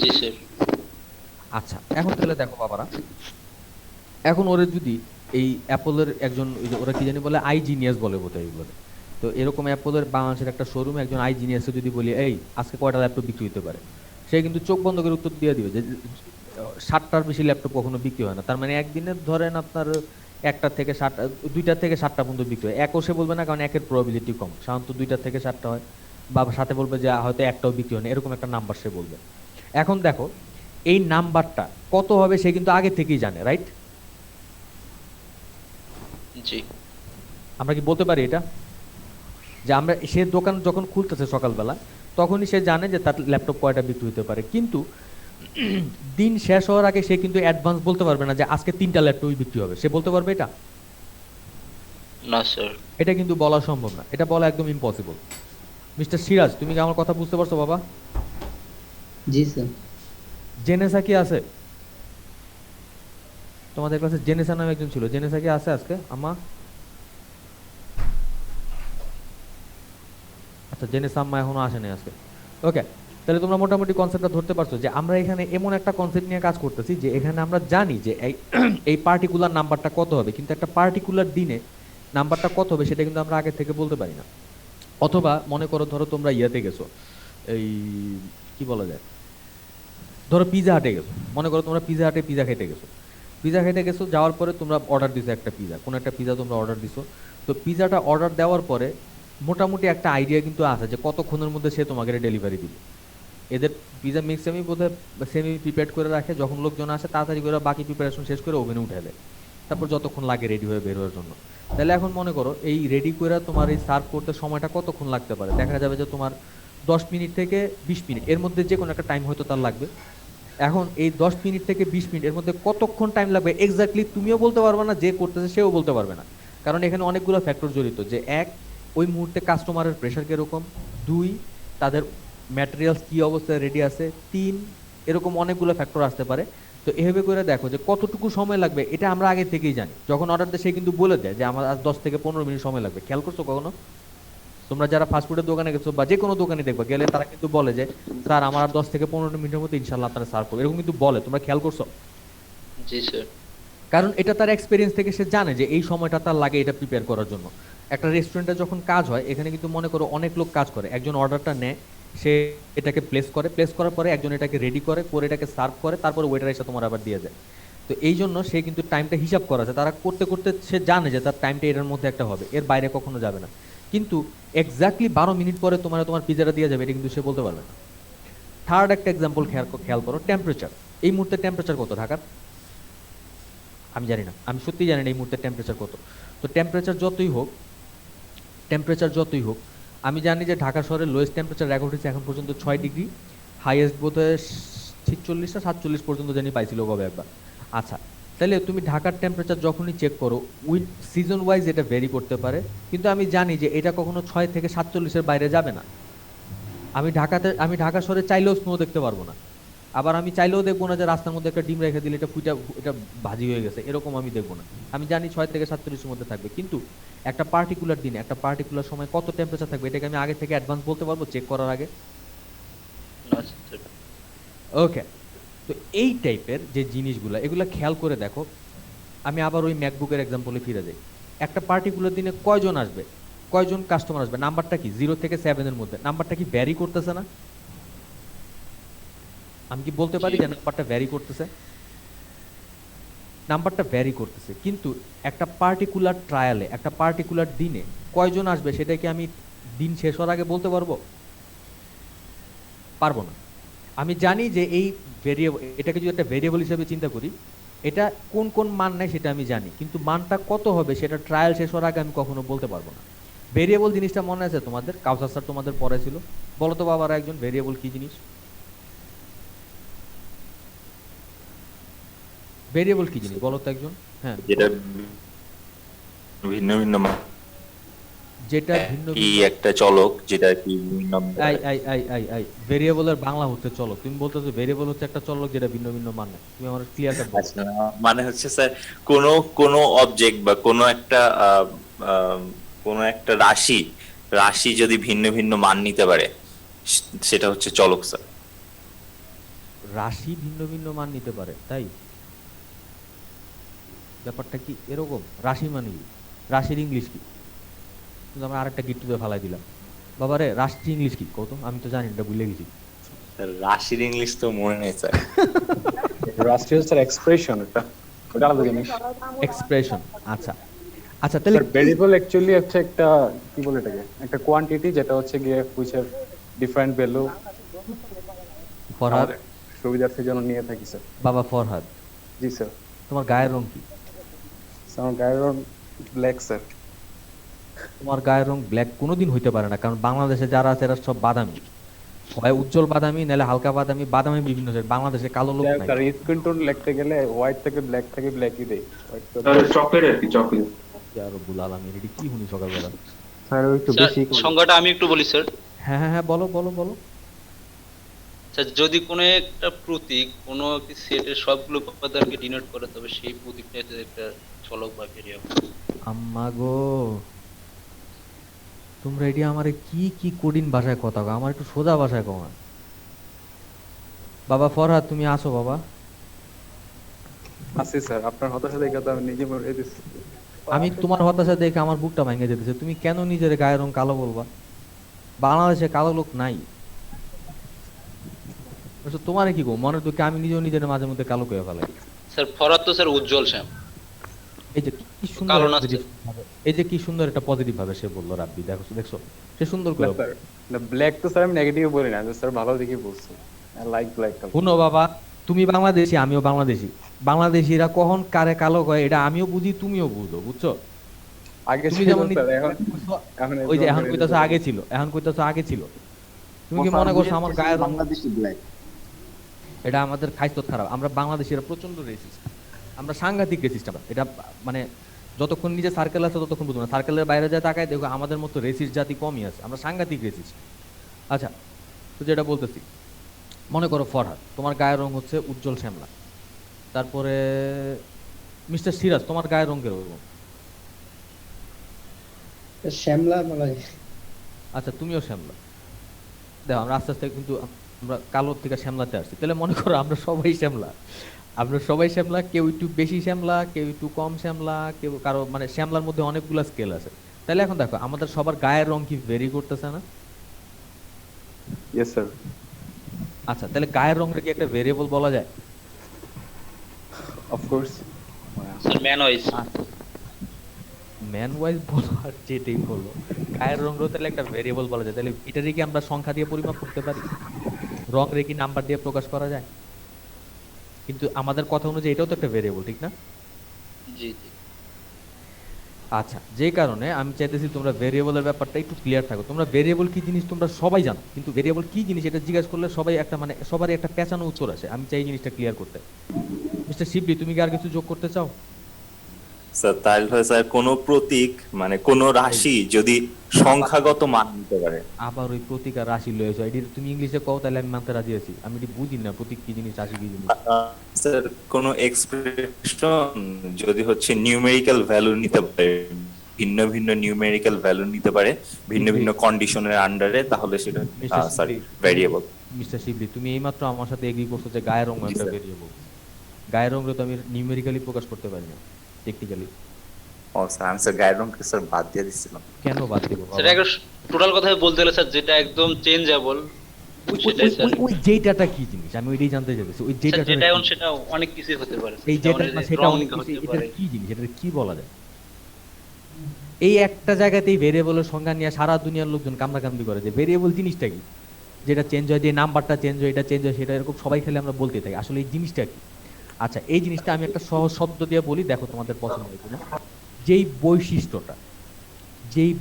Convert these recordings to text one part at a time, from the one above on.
জি sir. আচ্ছা, এখন তাহলে দেখো বাবারা, এখন ওরা যদি এই অ্যাপলের একজন, ওই যে ওরা কি জানি বলে, আই জিনিয়াস বলে বোধহয় এগুলো। তো এরকম অ্যাপলের বাংলাদেশের একটা শোরুমে একজন আই জিনিয়াসকে যদি বলি, এই আজকে কয়টা ল্যাপটপ বিক্রি হতে পারে, সে কিন্তু চোখ বন্ধ করে উত্তর দিয়ে দিবে যে 60টার বেশি ল্যাপটপ কখনো বিক্রি হয় না। তার মানে একদিনে ধরেন আপনার একটা থেকে 7টা, 2টা থেকে 7টা পর্যন্ত বিক্রি হয়। একও সে বলবে না, কারণ একের প্রবাবিলিটি কম, সাধারণত 2টা থেকে 7টা হয়। বা সাথে বলবে যে হয়তো একটাও বিক্রি হয় না, এরকম একটা নাম্বার সে বলবে। এখন দেখো, এই নাম্বারটা কত হবে সে কিন্তু আগে থেকেই জানে, রাইট? জি। আমরা কি বলতে পারি এটা, যে আমরা, সে দোকান যখন খুলতেছে সকালবেলা, তখনই সে জানে যে তার ল্যাপটপ কয়টা বিক্রি হতে পারে। কিন্তু দিন শেষ হওয়ার আগে সে কিন্তু অ্যাডভান্স বলতে পারবে না যে আজকে 3টা ল্যাপটপই বিক্রি হবে। সে বলতে পারবে এটা? না স্যার। এটা কিন্তু বলা সম্ভব না, এটা বলা একদম ইম্পসিবল। মিস্টার সিরাজ, তুমি কি আমার কথা বুঝতে পারছো বাবা? জি স্যার। জেনেসা কি আছে তোমাদের ক্লাসে? জেনেসা নামে একজন ছিল, জেনেসা কি আছে আজকে আম্মা? আচ্ছা, জেনেসা আম্মা এখনো আসেনি আজকে। ওকে, তাহলে তোমরা মোটামুটি কনসেপ্টটা ধরতে পারছো যে আমরা এখানে এমন একটা কনসেপ্ট নিয়ে কাজ করতেছি যে এখানে আমরা জানি যে এই এই পার্টিকুলার নাম্বারটা কত হবে, কিন্তু একটা পার্টিকুলার দিনে নাম্বারটা কত হবে সেটা কিন্তু আমরা আগে থেকে বলতে পারি না। অথবা মনে করো, ধরো তোমরা ইয়েতে গেছো, এই কি বলা যায়, ধরো পিজা হাটে গেছো, মনে করো তোমরা পিজা হাটে পিজা খেতে গেছো। পিজা খেতে গেছো, যাওয়ার পরে তোমরা অর্ডার দিছো একটা পিজা, কোন একটা পিজা তোমরা অর্ডার দিছো। তো পিজাটা অর্ডার দেওয়ার পরে মোটামুটি একটা আইডিয়া কিন্তু আছে যে কতক্ষণের মধ্যে সে তোমাকে ডেলিভারি দিবে। এদের পিজা ম্যাক্সিমামই বোধহয় সেমি প্রিপেয়ার করে রাখে, যখন লোকজন আসে তাড়াতাড়ি করে বাকি প্রিপারেশন শেষ করে ওভেনে উঠে দেয়, তারপর যতক্ষণ লাগে রেডি হয়ে বের হওয়ার জন্য। তাহলে এখন মনে করো এই রেডি করে তোমার এই সার্ভ করতে সময়টা কতক্ষণ লাগতে পারে। দেখা যাবে যে তোমার 10 মিনিট থেকে 20 মিনিট এর মধ্যে যে কোনো একটা টাইম হয়তো তার লাগবে। এখন এই 10 মিনিট থেকে 20 মিনিট এর মধ্যে কতক্ষণ টাইম লাগবে এক্স্যাক্টলি তুমিও বলতে পারবে না, যে করতেছে সেও বলতে পারবে না। কারণ এখানে অনেকগুলো ফ্যাক্টর জড়িত, যে এক, ওই মুহূর্তে কাস্টমারের প্রেশার কিরকম, দুই, তাদের ম্যাটেরিয়ালস কি অবস্থায় রেডি আছে, তিন, এরকম অনেকগুলো ফ্যাক্টর আসতে পারে। তো এভাবে করে দেখো যে কতটুকু সময় লাগবে এটা আমরা আগে থেকেই জানি। যখন অর্ডার দেয় সে কিন্তু বলে দেয় যে আমার আজ 10 থেকে 15 মিনিট সময় লাগবে। খেয়াল করছো কখনো? তোমরা যারা ফাস্টফুডের দোকানে গেছো বা যে কোনো দোকানে দেখবা গেলে, তারা কিন্তু বলে যে স্যার আমার আর 10 থেকে 15 মিনিটের মধ্যে ইনশাল্লাহ আপনারা সার্ভ করবো, এরকম কিন্তু বলে। তোমরা খেয়াল করছো? জি স্যার। কারণ এটা তার এক্সপিরিয়েন্স থেকে সে জানে যে এই সময়টা তার লাগে এটা প্রিপেয়ার করার জন্য। একটা রেস্টুরেন্টে যখন কাজ হয়, এখানে কিন্তু মনে করো অনেক লোক কাজ করে, একজন অর্ডারটা নেয়, সে এটাকে প্লেস করে, প্লেস করার পরে একজন এটাকে রেডি করে করে এটাকে সার্ভ করে, তারপরে ওয়েটার এসে তোমার আবার দিয়ে যায়। তো এই জন্য সে কিন্তু টাইমটা হিসাব করা আছে, তারা করতে করতে সে জানে যে তার টাইমটা এর মধ্যে একটা হবে, এর বাইরে কখনো যাবে না। কিন্তু এক্স্যাক্টলি 12 মিনিট পরে তোমার তোমার পিজাটা দিয়ে যাবে এটা কিন্তু সে বলতে পারবে না। থার্ড একটা এক্সাম্পল খেয়াল খেয়াল করো, টেম্পারেচার। এই মুহূর্তে টেম্পারেচার কত ঢাকার? আমি জানি না, আমি সত্যিই জানি না এই মুহূর্তে টেম্পারেচার কত। তো টেম্পারেচার যতই হোক, আমি জানি যে ঢাকা শহরের লোয়েস্ট টেম্পারেচার রেকর্ড হয়েছে এখন পর্যন্ত 6 ডিগ্রি, হাইয়েস্ট বোধ হয় 46 না 47 পর্যন্ত জানি পাইছিল কবে একবার। আচ্ছা, তাহলে তুমি ঢাকার টেম্পারেচার যখনই চেক করো, উইথ সিজন ওয়াইজ এটা ভেরি করতে পারে, কিন্তু আমি জানি যে এটা কখনো 6 থেকে 47-এর বাইরে যাবে না। আমি ঢাকা শহরে চাইলেও স্নো দেখতে পারবো না। আবার আমি চাইলেও দেখবো না যে রাস্তার মধ্যে একটা ডিম রেখে দিলে এটা ফুটা, এটা ভাজি হয়ে গেছে, এরকম আমি দেখবো না। আমি জানি 6 থেকে 47-এর মধ্যে থাকবে। কিন্তু একটা পার্টিকুলার দিনে একটা পার্টিকুলার সময় কত টেম্পারেচার থাকবে এটাকে আমি আগে থেকে অ্যাডভান্স বলতে পারবো চেক করার আগে? না স্যার। ওকে, তো এই টাইপের যে জিনিসগুলো, এগুলো খেয়াল করে দেখো। আমি আবার ওই ম্যাকবুকের এক্সাম্পলে ফিরে যাই। একটা পার্টিকুলার দিনে কয়জন আসবে, কয়জন কাস্টমার আসবে, নাম্বারটা কি 0 থেকে 7-এর মধ্যে, নাম্বারটা কি ভ্যারি করতেছে না? আমি কি বলতে জি। পারি যে নাম্বারটা ভ্যারি করতেছে? নাম্বারটা ভ্যারি করতেছে, কিন্তু একটা পার্টিকুলার ট্রায়ালে একটা পার্টিকুলার দিনে কয়জন আসবে সেটা কি আমি দিন শেষ হওয়ার আগে বলতে পারবো? পারবো না। আমি জানি যে এই ভেরিয়েবল, এটাকে যদি একটা ভেরিয়েবল হিসেবে চিন্তা করি, এটা কোন কোন মান নেয় সেটা আমি জানি, কিন্তু মানটা কত হবে সেটা ট্রায়াল শেষ হওয়ার আগে আমি কখনো বলতে পারবো না। ভেরিয়েবল জিনিসটা মনে আছে তোমাদের? কাউসার স্যার তোমাদের পড়াইছিল। বলো তো বাবারা একজন, ভেরিয়েবল কি জিনিস? ভেরিয়েবল কি জিনিস বলো তো একজন। হ্যাঁ, যেটা ভিন্ন ভিন্ন যেটা ভিন্ন কি ভিন্ন। একটা চলক যেটা কি বিভিন্ন I I I I I ভেরিয়েবলের বাংলা হচ্ছে চলক। তুমি বলতেছো ভেরিয়েবল হচ্ছে একটা চলক যেটা ভিন্ন ভিন্ন মান নেয়। তুমি আমার ক্লিয়ার কাট বলো। আচ্ছা, মানে হচ্ছে স্যার কোন কোন অবজেক্ট বা আহ, কোন একটা রাশি রাশি যদি ভিন্ন ভিন্ন মান নিতে পারে সেটা হচ্ছে চলক স্যার। রাশি ভিন্ন ভিন্ন মান নিতে পারে, তাই ব্যাপারটা কি এরকম? রাশি মানে কি? রাশির ইংলিশ কি? কিন্তু আমরা আরেকটা গিট্টুতে ফালাই দিলাম। বাবারে রাশির ইংলিশ কি কত? আমি তো জানি না, এটা ভুলে গেছি। স্যার রাশির ইংলিশ তো মনে নেই স্যার। রাষ্ট্রীয় স্যার এক্সপ্রেশন, এটা ওটা আলাদা জিনিস। এক্সপ্রেশন। আচ্ছা আচ্ছা, তাহলে স্যার ভেরিয়েবল অ্যাকচুয়ালি হচ্ছে একটা, কি বলে এটাকে, একটা কোয়ান্টিটি যেটা হচ্ছে গিয়ে হুইচ এর ডিফারেন্ট ভ্যালু ফরহাদ, আমাদের সুবিধার্থের জন্য নিয়ে থাকি স্যার। বাবা ফরহাদ, জি স্যার। তোমার গায়ের রং কি? আমার গায়ের রং ব্ল্যাক স্যার। তোমার গায়ের রং ব্ল্যাক কোনোদিন হইতে পারে না, কারণ বাংলাদেশে যারা আছে এরা সব বাদামি, হয় উজ্জ্বল বাদামি, নাহলে হালকা বাদামি, বাদামি বিভিন্ন shade। বাংলাদেশে কালো লোক নাই। আর স্কিন টোন লিখতে গেলে হোয়াইট থেকে ব্ল্যাক থেকে ব্ল্যাকই দেই। চকলেট আর কি, চকলেট। ইয়া রব্বুল আলামিন, এটা কি শুনি সকালবেলা? স্যার একটু স্যার বেশি সংজ্ঞাটা আমি একটু বলি স্যার। হ্যাঁ হ্যাঁ হ্যাঁ, বলো বলো বলো। স্যার যদি কোনো একটা প্রতীক কোনো একটি সেটের সবগুলো উপাদানকে ডিনোট করে, তবে সেই প্রতীকটা হচ্ছে একটা চলক বা ভেরিয়েবল। আম্মা গো, তোমরা এটি আমারে কি কি কঠিন ভাষায় কথা কও, আমার একটু সোজা ভাষায় কও না। বাবা ফরহাদ, তুমি আসো বাবা। আছে স্যার। আপনার হতাশা দেখে তো আমি নিজে মরে দিচ্ছি। আমি তোমার হতাশা দেখে আমার বুকটা ভেঙে যেতেছে। তুমি কেন নিজের গায়ের রং কালো বলবা? বাংলাদেশে কালো লোক নাই। তোমার কি গো মনের দুঃখে আমি নিজেও নিজের মাঝে মধ্যে কালো করে ফেলাই। স্যার ফরাত তো স্যার উজ্জ্বল শ্যাম। এই যে কি সুন্দর কালো না positive ভাবে, এই যে কি সুন্দর একটা পজিটিভ ভাবে সে বললো, রাব্বি দেখো দেখছো, সে সুন্দর করে বললো। না ব্ল্যাক তো স্যার আমি নেগেটিভ বলি না, স্যার ভালো দিকে বলছি। I like black colour. শুনো বাবা, তুমি বাংলাদেশি, আমিও বাংলাদেশি। বাংলাদেশিরা কখন কারে কালো কয় এটা আমিও বুঝি, তুমিও বুঝো, বুঝছো? আগে তুমি ছিল যেমন স্যার, এখন এখন ওই যে এখন কইতাছো আগে ছিল, এখন কইতাছো আগে ছিল। তুমি কি মনে করছো আমার গায়ের রং? বাংলাদেশি ব্ল্যাক। এটা আমাদের খাইস্ত খারাপ। আমরা বাংলাদেশিরা প্রচন্ড রেসিস্ট, আমরা সাংঘাতিক রেসিস্ট। আমরা এটা মানে যতক্ষণ নিজে সার্কেল আছে ততক্ষণ বুঝবো না, সার্কেলের বাইরে যায় তাকায় দেখো আমাদের মতো রেসিস্ট জাতি কমই আছে, আমরা সাংঘাতিক রেসিস্ট। আচ্ছা, তো যেটা বলতেছি, মনে করো ফরহাদ, তোমার গায়ের রং হচ্ছে উজ্জ্বল শ্যামলা। তারপরে মিস্টার সিরাজ, তোমার গায়ের রঙের ওরকম। শ্যামলা বলা যায়। আচ্ছা, তুমিও শ্যামলা। দেখো আমরা আস্তে আস্তে কিন্তু আমরা কালোর থেকে শ্যামলাতে আসছি। তাহলে মনে করো আমরা সবাই শ্যামলা, আমরা সবাই শ্যামলা, কেউ একটু বেশি শ্যামলা, কেউ একটু কম শ্যামলা, কেউ কারো মানে শ্যামলার মধ্যে অনেকগুলো স্কেল আছে। তাহলে এখন দেখো আমাদের সবার গায়ের রং কি ভেরি করতেছে না? Yes sir. আচ্ছা, তাহলে গায়ের রংটা কি একটা ভেরিয়েবল বলা যায়? Of course. Sir man wise. Man wise বলো আর যেটাই বলো, গায়ের রঙও তাহলে একটা ভেরিয়েবল বলা যায়। তাহলে এটারে কি আমরা সংখ্যা দিয়ে পরিমাপ করতে পারি? রং রে কি নাম্বার দিয়ে প্রকাশ করা যায়? কিন্তু আমাদের কথা অনুযায়ী এটাও তো একটা ভেরিয়েবল, ঠিক না? জি জি। আচ্ছা, যে কারণে আমি চাইতেছি তোমরা ভেরিয়েবলের ব্যাপারটা একটু ক্লিয়ার থাকো। তোমরা ভেরিয়েবল কি জিনিস তোমরা সবাই জানো, কিন্তু ভেরিয়েবল কি জিনিস এটা জিজ্ঞাসা করলে সবাই একটা মানে সবারই একটা পেঁচানো উত্তর আসে। আমি চাই এই জিনিসটা ক্লিয়ার করতে। মিস্টার শিবলি, তুমি কি আর কিছু যোগ করতে চাও? স্যার তাহলে স্যার কোনো প্রতীক মানে কোনো রাশি যদি সংখ্যাগত মান নিতে পারে। আবার ওই প্রতীক আর রাশি লয়েছ, এটি তুমি ইংলিশে কও তাহলে আমি মানতে রাজি আছি। আমি এটি বুঝি না প্রতীক কি জিনিস, রাশি কি জিনিস। স্যার কোনো এক্সপ্রেশন যদি হচ্ছে নিউমেরিক্যাল ভ্যালু নিতে পারে, ভিন্ন ভিন্ন নিউমেরিক্যাল ভ্যালু নিতে পারে ভিন্ন ভিন্ন কন্ডিশনের আন্ডারে, তাহলে সেটা সরি ভেরিয়েবল। মিস্টার শিবলি, তুমি এইমাত্র আমার সাথে এগ্রি করছো যে গায়ের রং জি, একটা স্যার। ভেরিয়েবল। গায়ের রঙে তো আমি নিউমেরিক্যালি প্রকাশ করতে পারি না, টেকনিক্যালি। ও স্যার আমি স্যার গায়ের রংকে স্যার বাদ দিয়ে দিচ্ছিলাম। কেন বাদ দেবো স্যার একটা টোটাল কথাই বলতে গেলে স্যার যেটা একদম চেঞ্জেবল সেটাই স্যার। ওই যেটাটা কি জিনিস আমি ওইটাই জানতে চাইছি। ওই স্যার যেটা যেটা এখন সেটা অনেক কিছু হতে পারে। এই যেটা না সেটা রং অনেক কিছু, হতে এটা পারে। কি জিনিস, এটা কি বলা যায়? এই একটা জায়গাতেই ভেরিয়েবলের সংজ্ঞা নিয়ে সারা দুনিয়ার লোকজন কামড়াকামড়ি করে যে ভেরিয়েবল জিনিসটা কি, যেটা চেঞ্জ হয়, যে নাম্বারটা চেঞ্জ হয়, এটা চেঞ্জ হয়, সেটা এরকম সবাই খেলে আমরা বলতে থাকি। আসলে এই জিনিসটা কি? আচ্ছা, এই জিনিসটা আমি একটা সহজ শব্দ দিয়ে বলি, দেখো তোমাদের পছন্দ হয় কিনা। যেই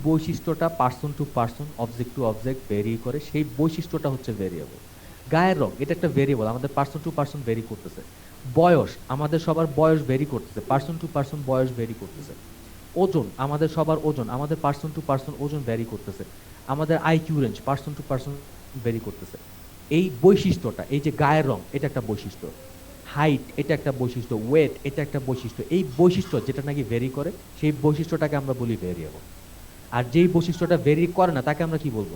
বৈশিষ্ট্যটা person to person, object to object vary করে, সেই বৈশিষ্ট্যটা হচ্ছে ভেরিয়েবল। গায়ের রং এটা একটা ভেরিয়েবল, আমাদের পার্সন টু পার্সন ভেরি করতেছে। বয়স, আমাদের সবার বয়স ভেরি করতেছে, পার্সন টু পার্সন বয়স ভেরি করতেছে। ওজন, আমাদের সবার ওজন, আমাদের পার্সন টু পার্সন ওজন ভ্যারি করতেছে। আমাদের IQ range person to person vary করতেছে। এই বৈশিষ্ট্যটা, এই যে গায়ের রং, এটা একটা বৈশিষ্ট্য। হাইট, এটা একটা বৈশিষ্ট্য। ওয়েট, এটা একটা বৈশিষ্ট্য। এই বৈশিষ্ট্য যেটা নাকি ভেরি করে, সেই বৈশিষ্ট্যটাকে আমরা বলি ভেরিয়েবল। আর যেই বৈশিষ্ট্যটা ভেরি করে না তাকে আমরা কি বলবো?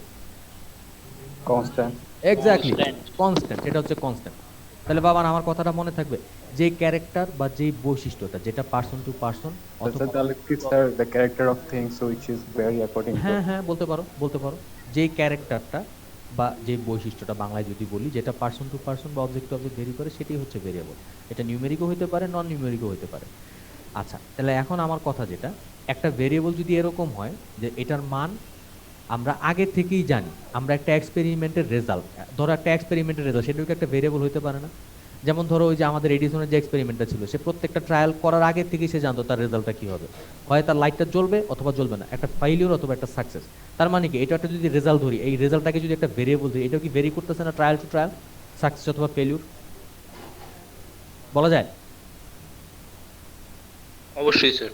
কনস্ট্যান্ট। Exactly, Constant. কনস্ট্যান্ট। এটা হচ্ছে কনস্ট্যান্ট। তাহলে বাবা আমার কথাটা মনে থাকবে, যে ক্যারেক্টার বা যে বৈশিষ্ট্যটা যেটা পার্সন টু পার্সন আচ্ছা তাহলে কি sir the character of things which is very according to হ্যাঁ হ্যাঁ বলতে পারো, বলতে পারো। যে ক্যারেক্টারটা বা যে বৈশিষ্ট্যটা বাংলায় যদি বলি যেটা পার্সন টু পার্সন বা অবজেক্ট টু অবজেক্ট ভেরি করে, সেটাই হচ্ছে ভেরিয়েবল। এটা নিউমেরিকও হতে পারে, নন নিউমেরিকও হতে পারে। আচ্ছা তাহলে এখন আমার কথা যেটা, একটা ভেরিয়েবল যদি এরকম হয় যে এটার মান আমরা আগে থেকেই জানি, আমরা একটা এক্সপেরিমেন্টের রেজাল্ট, ধরো একটা এক্সপেরিমেন্টের রেজাল্ট, সেটাও কি একটা ভেরিয়েবল হতে পারে না? যেমন ধরো ওই যে আমাদের এডিসনের যে এক্সপেরিমেন্টটা ছিল, সে প্রত্যেকটা ট্রায়াল করার আগে থেকেই সে জানতো তার রেজাল্টটা কি হবে, হয় তার লাইটটা জ্বলবে অথবা জ্বলবে না, একটা ফাইলিওর অথবা একটা সাকসেস। তার মানে কি, এটা একটা যদি রেজাল্ট ধরি, এই রেজাল্টটাকে যদি একটা ভেরিয়েবল ধরি, এটাও কি ভেরি করতেছে না ট্রায়াল টু ট্রায়াল, সাকসেস অথবা ফেলিউর বলা যায়? অবশ্যই স্যার।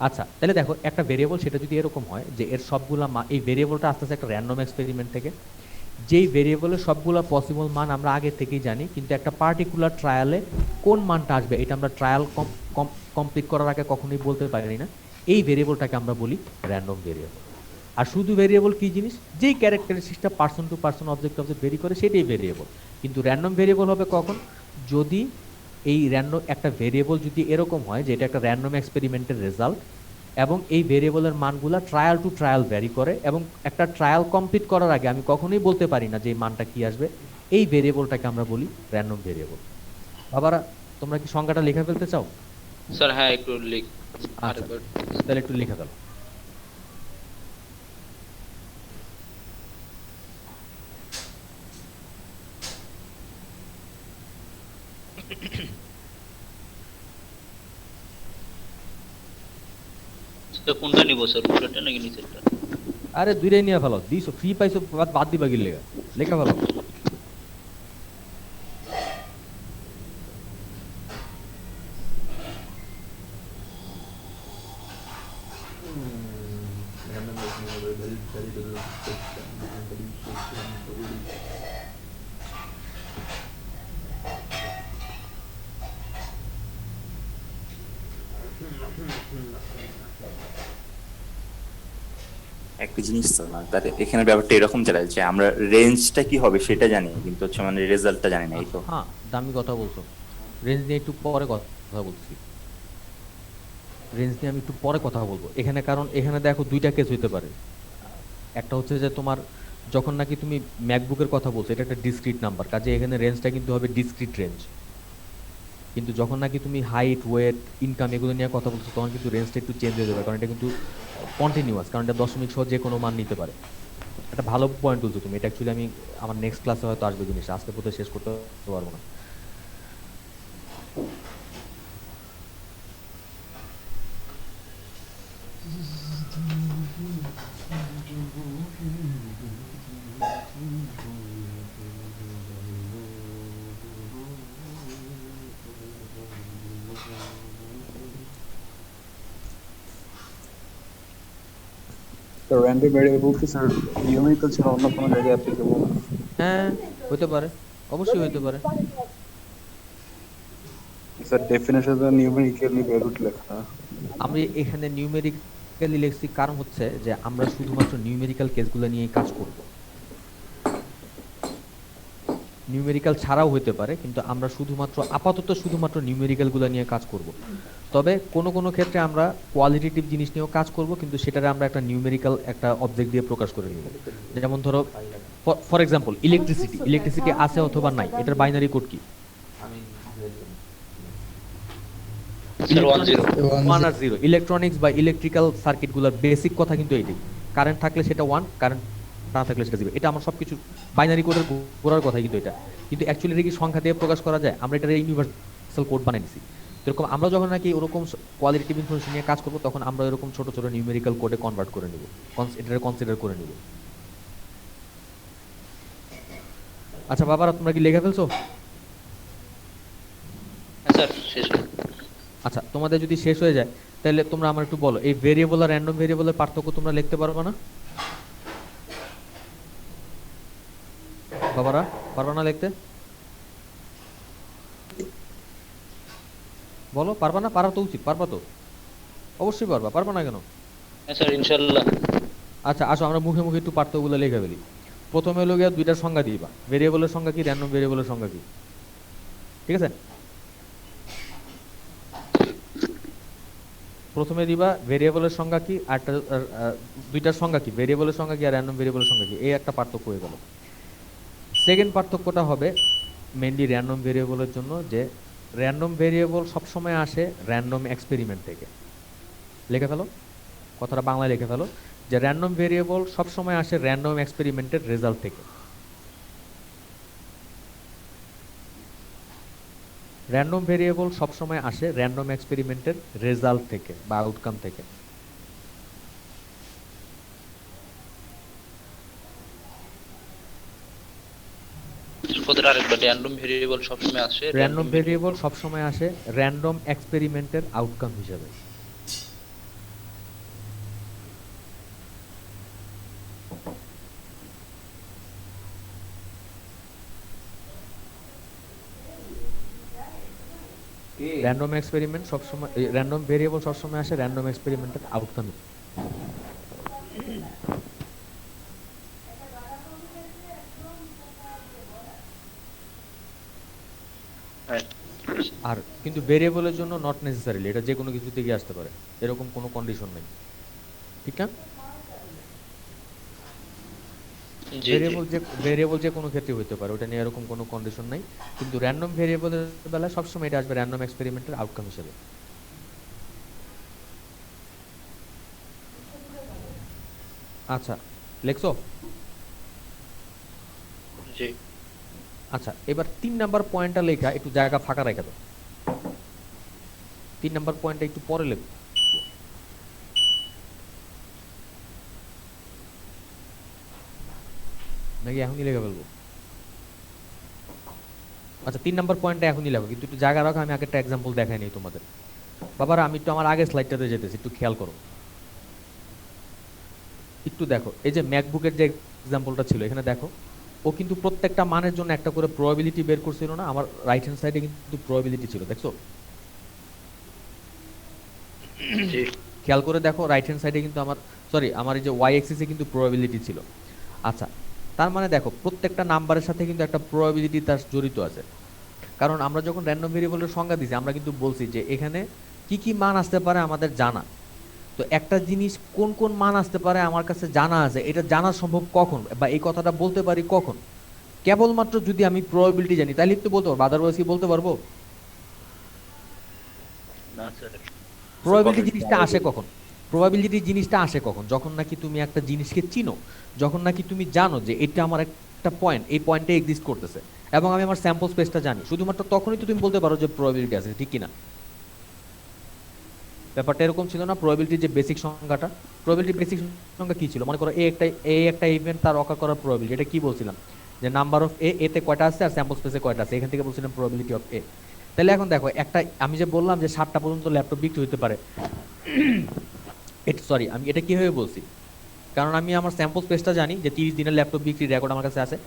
আচ্ছা তাহলে দেখো একটা ভেরিয়েবল সেটা যদি এরকম হয় যে এর সবগুলা মান, এই ভেরিয়েবলটা আসতেছে একটা র্যান্ডম এক্সপেরিমেন্ট থেকে, যেই ভেরিয়েবলের সবগুলো পসিবল মান আমরা আগে থেকেই জানি, কিন্তু একটা পার্টিকুলার ট্রায়ালে কোন মানটা আসবে এটা আমরা ট্রায়াল কমপ্লিট করার আগে কখনোই বলতে পারি না, এই ভেরিয়েবলটাকে আমরা বলি র্যান্ডম ভেরিয়েবল। আর শুধু ভেরিয়েবল কি জিনিস, যেই ক্যারেক্টারিস্টিক্সটা person to person object object vary করে সেটাই ভেরিয়েবল। কিন্তু র্যান্ডম ভেরিয়েবল হবে কখন, যদি এই র্যান্ডম একটা ভেরিয়েবল যদি এরকম হয় যে এটা একটা র্যান্ডম এক্সপেরিমেন্টের রেজাল্ট, এবং এই ভেরিয়েবলের মানগুলা ট্রায়াল টু ট্রায়াল ভ্যারি করে, এবং একটা ট্রায়াল কমপ্লিট করার আগে আমি কখনোই বলতে পারি না যে এই মানটা কি আসবে, এই ভেরিয়েবলটাকে আমরা বলি র্যান্ডম ভেরিয়েবল। বাবারা তোমরা কি সংজ্ঞাটা লিখে ফেলতে চাও? স্যার হ্যাঁ একটু লিখ আচ্ছা আরেকবার। তাহলে একটু লিখে ফেলো। স্যার কোনটা নিব স্যার, উপরেরটা নাকি নিচেরটা? আরে দুইটাই নিয়ে ফেলো, দিছো ফ্রি পাইছো, বাদ দিবা কি লেখা, লেখা ফেলো। একটা জিনিস তো না, তার এখানে ব্যাপারটা এরকম চালায় যে আমরা রেঞ্জটা কি হবে সেটা জানি, কিন্তু হচ্ছে মানে রেজাল্টটা জানি না, এই তো। হ্যাঁ দামি কথা বলছো, রেঞ্জ নিয়ে একটু পরে কথা বলছি, রেঞ্জ নিয়ে আমি একটু পরে কথা বলবো এখানে, কারণ এখানে দেখো দুইটা কেস হইতে পারে। একটা হচ্ছে যে তোমার যখন নাকি তুমি ম্যাকবুকের কথা বলছো, এটা একটা ডিসক্রিট নাম্বার, কাজে এখানে রেঞ্জটা কিন্তু হবে ডিসক্রিট রেঞ্জ। কিন্তু যখন নাকি তুমি হাইট, ওয়েট, ইনকাম এগুলো নিয়ে কথা বলছো, তখন কিন্তু রেঞ্জটা একটু চেঞ্জ হয়ে যাবে, কারণ এটা কিন্তু কন্টিনিউয়াস, কারণ এটা দশমিক সহ যে কোনো মান নিতে পারে। একটা ভালো পয়েন্ট তুলছো তুমি, এটা অ্যাকচুয়ালি আমি আমার নেক্সট ক্লাসে হয়তো আসবে জিনিসটা, আজকে বোধহয় শেষ করতে পারবো না। তো র্যান্ডম ভেরিয়েবল কি স্যার নিউমেরিক্যাল ছাড়া অন্য কোনো জায়গায় অ্যাপ্লিকেবল? হ্যাঁ হতে পারে, অবশ্যই হতে পারে। স্যার ডেফিনেশনে নিউমেরিক্যালি ভ্যালুড লেখা। আমি এখানে নিউমেরিক্যালি লিখছি কারণ হচ্ছে যে আমরা শুধুমাত্র নিউমেরিক্যাল কেসগুলো নিয়েই কাজ করব, নিউমেরিক্যাল ছাড়াও হতে পারে, কিন্তু আমরা আপাতত শুধুমাত্র নিউমেরিক্যালগুলো নিয়ে কাজ করব। তবে কোনো কোনো ক্ষেত্রে আমরা কোয়ালিটেটিভ জিনিস নিয়েও কাজ করব, কিন্তু সেটারে আমরা একটা নিউমেরিক্যাল একটা অবজেক্ট দিয়ে প্রকাশ করে নিব। যেমন ধরো ফর এক্সাম্পল ইলেকট্রিসিটি আছে অথবা নাই, এটার বাইনারি কোড কি? স্যার 10। 1 আর 0। ইলেকট্রনিক্স বা ইলেকট্রিক্যাল সার্কিটগুলোর বেসিক কথা কিন্তু এইটাই, কারেন্ট থাকলে সেটা 1, কারেন্ট না থাকলে সেটা 0। এটা আমার সবকিছু বাইনারি কোডের গোড়ার কথাই কিন্তু এটা, কিন্তু অ্যাকচুয়ালি এটা কি সংখ্যা দিয়ে প্রকাশ করা যায়? আমরা এটা ইউনিভার্সাল কোড বানিয়ে দিছি। এরকম আমরা যখন নাকি ওরকম কোয়ালিটেটিভ ইনফরমেশন নিয়ে কাজ করবো, তখন আমরা এরকম ছোট ছোট নিউমেরিক্যাল কোডে কনভার্ট করে নিব, এটাকে কনসিডার করে নিব। আচ্ছা বাবারা তোমরা কি লেখা ফেলছো? হ্যাঁ স্যার শেষ। আচ্ছা তোমাদের যদি শেষ হয়ে যায় তাহলে তোমরা আমার একটু বলো, এই ভেরিয়েবল আর র্যান্ডম ভেরিয়েবলের পার্থক্য তোমরা লিখতে পারবে না? বাবারা পারবে না লিখতে? বলো পারবা না? পারা তো উচিত, পারবা তো? অবশ্যই পারবা, পারবা না কেন? হ্যাঁ স্যার ইনশাআল্লাহ। আচ্ছা আসো আমরা মুখে মুখে একটু পার্থক্যগুলো লিখে ফেলি। প্রথমে হলো গিয়ে দুইটার সংজ্ঞা দিবা, ভেরিয়েবলের সংজ্ঞা কি, র্যান্ডম ভেরিয়েবলের সংজ্ঞা কি? ঠিক আছে? প্রথমে দিবা ভেরিয়েবলের সংজ্ঞা কি, আর দুইটার সংজ্ঞা কি, ভেরিয়েবলের সংজ্ঞা কি আর র্যান্ডম ভেরিয়েবলের সংজ্ঞা কি, এই একটা পার্থক্য হয়ে গেল। সেকেন্ড পার্থক্যটা হবে মেইনলি র্যান্ডম ভেরিয়েবলের জন্য, যে র্যান্ডম ভেরিয়েবল সবসময় আসে র্যান্ডম এক্সপেরিমেন্ট থেকে। লিখে ফেলো, কথাটা বাংলায় লিখে ফেলো, যে র্যান্ডম ভেরিয়েবল সবসময় আসে র্যান্ডম এক্সপেরিমেন্টের রেজাল্ট থেকে। র্যান্ডম ভেরিয়েবল সবসময় আসে র্যান্ডম এক্সপেরিমেন্টের রেজাল্ট থেকে বা আউটকাম থেকে। কথাটা আরেকবার, র্যান্ডম ভেরিয়েবল সবসময় আসে র্যান্ডম ভেরিয়েবল সবসময় আসে র্যান্ডম এক্সপেরিমেন্টের আউটকাম হিসেবে। র্যান্ডম এক্সপেরিমেন্ট সবসময়, র্যান্ডম ভেরিয়েবল সবসময় আসে র্যান্ডম এক্সপেরিমেন্টের আউটকাম। আর কিন্তু ভেরিয়েবলের জন্য নট নেসেসারিলি, এটা যে কোনো কিছু থেকে আসতে পারে, এরকম কোনো কন্ডিশন নেই, ঠিক না? ভেরিয়েবল যে কোনো ক্ষেত্রে হতে পারে, ওটা নিয়ে এরকম কোনো কন্ডিশন নাই, কিন্তু র্যান্ডম ভেরিয়েবলের বেলা সবসময় এটা আসবে র্যান্ডম এক্সপেরিমেন্টের আউটকাম হিসেবে। আচ্ছা, লেখছো? জি। আচ্ছা, এবার 3 নাম্বার পয়েন্টটা লেখা একটু জায়গা ফাঁকা রেখে দাও। 3 নাম্বার পয়েন্টটা একটু পরে লেখো, নাকি এখনই লেখা ফেলবো? আচ্ছা, 3 নাম্বার পয়েন্টটা এখনই লেখো, কিন্তু একটু জায়গা রাখো, আমি আগে একটা এক্সাম্পল দেখাই নেই তোমাদের। বাবারা, আমি একটু আমার আগের স্লাইডটাতে যেতেছি, একটু খেয়াল করো, একটু দেখো। এই যে ম্যাকবুকের যে এক্সাম্পলটা ছিল, এখানে দেখো ও কিন্তু প্রত্যেকটা মানের জন্য একটা করে প্রবাবিলিটি বের করছিল না? আমার রাইট হ্যান্ড সাইডে কিন্তু প্রবাবিলিটি ছিল, দেখছো? জি। খেয়াল করে দেখো, রাইট হ্যান্ড সাইডে কিন্তু আমার এই যে ওয়াই এক্সিসে কিন্তু প্রবাবিলিটি ছিল। আচ্ছা, তার মানে দেখো প্রত্যেকটা নাম্বারের সাথে কিন্তু একটা প্রবাবিলিটি তার জড়িত আছে। কারণ আমরা যখন র্যান্ডম ভেরিয়েবলের সংজ্ঞা দিছি, আমরা কিন্তু বলছি যে এখানে কি কি মান আসতে পারে আমাদের জানা। তো একটা জিনিস কোন কোন মান আসতে পারে আমার কাছে জানা আছে, এটা জানা সম্ভব কখন, বা এই কথাটা বলতে পারি কখন? কেবলমাত্র যদি আমি প্রবাবিলিটি জানি, তাহলে তো বলতে পারবো, আদারওয়াইজ কি বলতে পারবো? না স্যার। প্রবাবিলিটি জিনিসটা আসে কখন? প্রবাবিলিটি জিনিসটা আসে কখন? যখন নাকি তুমি একটা জিনিসকে চিনো, যখন নাকি তুমি জানো যে এটা আমার একটা পয়েন্ট, এই পয়েন্টে এক্সিস্ট করতেছে, এবং আমি আমার স্যাম্পল স্পেসটা জানি, শুধুমাত্র তখনই তো তুমি বলতে পারো যে প্রবাবিলিটি আছে, ঠিক কিনা? ব্যাপারটা এরকম ছিল না? প্রবাবিলিটির যে বেসিক সংজ্ঞাটা, প্রবাবিলিটির বেসিক সংজ্ঞা কি ছিল? মনে করো একটা ইভেন্ট তার অকার করার প্রবাবিলিটি, এটা কি বলছিলাম? যে নাম্বার অফ এতে কয়টা আছে আর স্যাম্পল স্পেসে কয়টা আছে, এখান থেকে বলছিলাম প্রবাবিলিটি অফ এ। তাহলে এখন দেখো, একটা আমি যে বললাম যে 7টা পর্যন্ত ল্যাপটপ বিক্রি হতে পারে, সরি, আমি এটা কিভাবে বলছি? কারণ আমি আমার স্যাম্পল স্পেসটা জানি, যে 30 দিনের ল্যাপটপ বিক্রির রেকর্ড আমার কাছে আছে।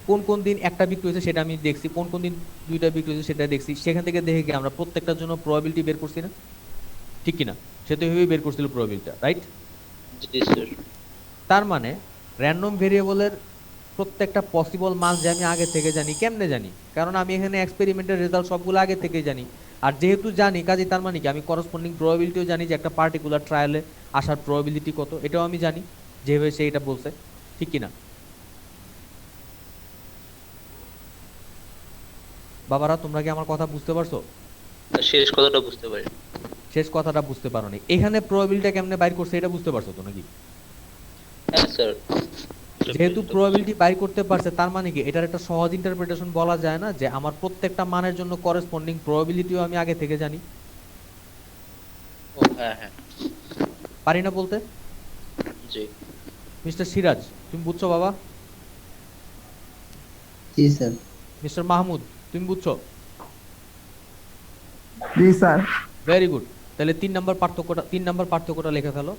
কোন কোন দিন একটা বিক্রি হয়েছে সেটা আমি দেখছি, কোন কোন দিন 2টা বিক্রি হয়েছে সেটা দেখছি, সেখান থেকে দেখে কি আমরা প্রত্যেকটার জন্য প্রবাবিলিটি বের করছি না? ঠিক কিনা? সে তো এভাবেই বের করছিল প্রবাবিলিটিটা, রাইট? জি স্যার। তার মানে র্যান্ডম ভেরিয়েবলের প্রত্যেকটা পসিবল মান যে আমি আগে থেকে জানি। কেমনে জানি? কারণ আমি এখানে এক্সপেরিমেন্টের রেজাল্ট সবগুলো আগে থেকেই জানি। আর যেহেতু জানি, কাজে তার মানে কি আমি করসপন্ডিং প্রবাবিলিটিও জানি, যে একটা পার্টিকুলার ট্রায়ালে আসার প্রবাবিলিটি কত, এটাও আমি জানি, যেভাবে সে এটা বলছে, ঠিক কিনা? বাবারা, তোমরা কি আমার কথা বুঝতে পারছো? শেষ কথাটা বুঝতে পারি। শেষ কথাটা বুঝতে পারো নি? এখানে প্রবাবিলিটি কেমনে বাইর করছে এটা বুঝতে পারছো তো নাকি? হ্যাঁ স্যার। যেহেতু প্রবাবিলিটি বাইর করতে পারছে, তার মানে কি এটার একটা সহজ ইন্টারপ্রিটেশন বলা যায় না, যে আমার প্রত্যেকটা মানের জন্য করেসপন্ডিং প্রবাবিলিটিও আমি আগে থেকে জানি? ও হ্যাঁ হ্যাঁ। পারি না বলতে? জি। মিস্টার সিরাজ, তুমি বুঝছো বাবা? জি স্যার। মিস্টার মাহমুদ, তুমি বুঝছো? জি স্যার। Very good. তাহলে 3 নাম্বার পার্থক্যটা লিখে ফেলো।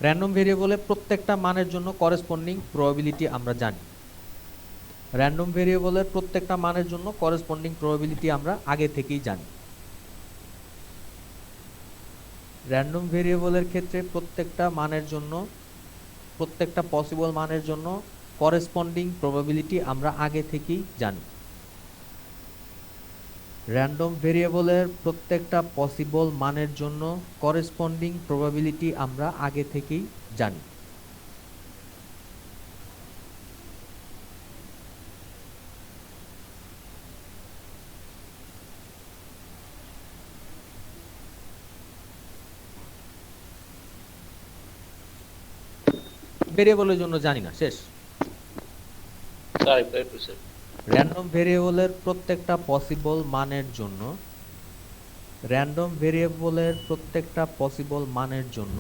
র্যান্ডম ভেরিয়েবলে প্রত্যেকটা মানের জন্য করেসপন্ডিং প্রবাবিলিটি আমরা জানি। র্যান্ডম ভেরিয়েবলের প্রত্যেকটা মানের জন্য করেসপন্ডিং প্রবাবিলিটি আমরা আগে থেকেই জানি। র্যান্ডম ভেরিয়েবলের ক্ষেত্রে প্রত্যেকটা মানের জন্য, প্রত্যেকটা পসিবল মানের জন্য করেসপন্ডিং প্রবাবিলিটি আমরা আগে থেকেই জানি। র্যান্ডম ভেরিয়েবলের প্রত্যেকটা পসিবল মানের জন্য করেসপন্ডিং প্রবাবিলিটি আমরা আগে থেকেই জানি। ভেরিয়েবলের জন্য জানি না, শেষ। স্যার একটু স্যার। র্যান্ডম ভেরিয়েবলের প্রত্যেকটা পসিবল মানের জন্য